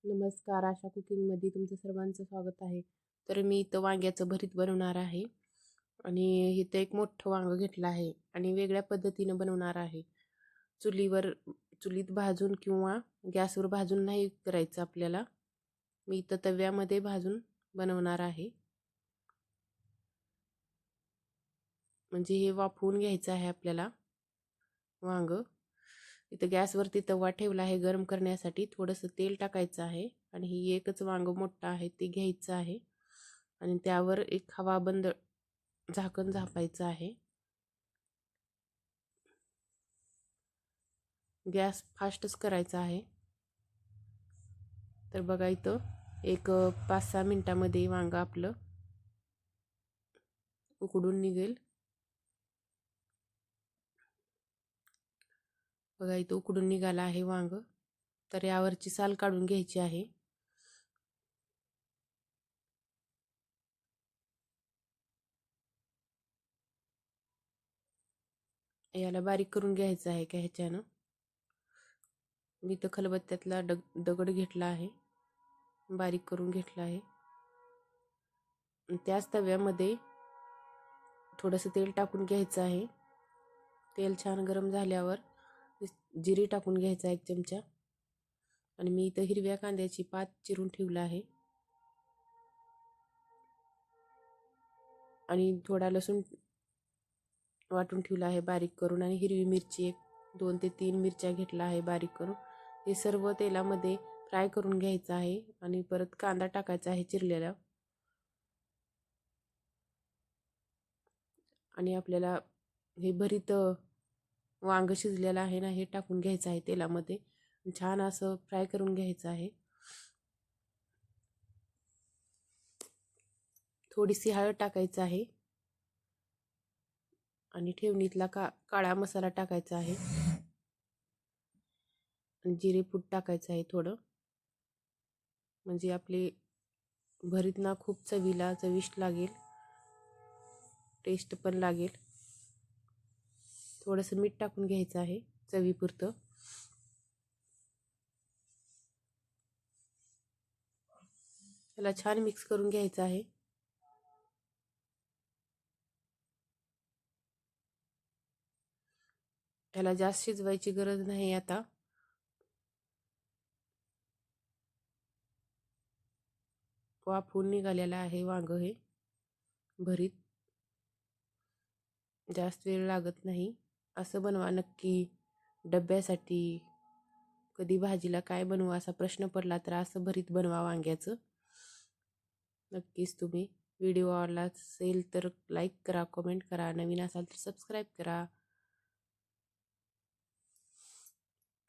नमस्कार, आशा कुकिंगमध्ये तुमचं सर्वांचं स्वागत आहे. तर मी इथं वांग्याचं भरीत बनवणार आहे आणि इथं एक मोठं वांगं घेतलं आहे आणि वेगळ्या पद्धतीनं बनवणार आहे. चुलीत भाजून किंवा गॅसवर भाजून नाही करायचं आपल्याला. मी इथं तव्यामध्ये भाजून बनवणार आहे. म्हणजे हे वाफवून घ्यायचं आहे आपल्याला वांगं. इथं गॅसवरती तवा ठेवला आहे गरम करण्यासाठी. थोडंसं तेल टाकायचं आहे आणि ही एकच वांगं मोठं आहे ते घ्यायचं आहे आणि त्यावर एक हवाबंद झाकण झापायचं आहे. गॅस फास्टच करायचा आहे. तर बघा इथं एक 5-6 मिनटामध्ये वांगं आपलं उकडून निघेल. बघा इथं उकडून निघाला आहे वांग. तर यावरची साल काढून घ्यायची आहे. याला बारीक करून घ्यायचं आहे का ह्याच्यानं. मी तर खलबत्त्यातला दगड घेतला आहे, बारीक करून घेतला आहे. त्याच तव्यामध्ये थोडंसं तेल टाकून घ्यायचं आहे. तेल छान गरम झाल्यावर जिरे टाकून घ्यायचा 1 चमचा आणि मी इथं हिरव्या कांद्याची पात चिरून ठेवला आहे आणि थोडा लसूण वाटून ठेवला आहे बारीक करून आणि हिरवी मिरची 2 ते 3 मिरच्या घेतला आहे बारीक करून. हे सर्व तेलामध्ये फ्राय करून घ्यायचं आहे आणि परत कांदा टाकायचा आहे चिरलेला आणि आपल्याला हे भरीत वांग शिजलेलं आहे ना, हे टाकून घ्यायचं आहे तेलामध्ये. छान असं फ्राय करून घ्यायचं आहे. थोडीशी हळद टाकायचं आहे आणि ठेवणीतला काळा मसाला टाकायचा आहे आणि जिरे पूड टाकायचं आहे थोडं. म्हणजे आपले भरीत ना खूप चविष्ट लागेल, टेस्ट पण लागेल. थोडंसं मीठ टाकून घ्यायचं आहे चवीपुरतं. त्याला छान मिक्स करून घ्यायचं आहे. त्याला जास्त शिजवायची गरज नाही. आता वाफवून निघालेलं आहे वांग हे भरीत. जास्त वेळ लागत नाही. असं बनवा नक्की. डब्यासाठी कधी भाजीला काय बनवू असा प्रश्न पडला तर असं भरीत बनवा वांग्याचं. नक्कीच तुम्ही. व्हिडिओ आवडला असेल तर लाईक करा, कमेंट करा, नवीन असाल तर सबस्क्राईब करा.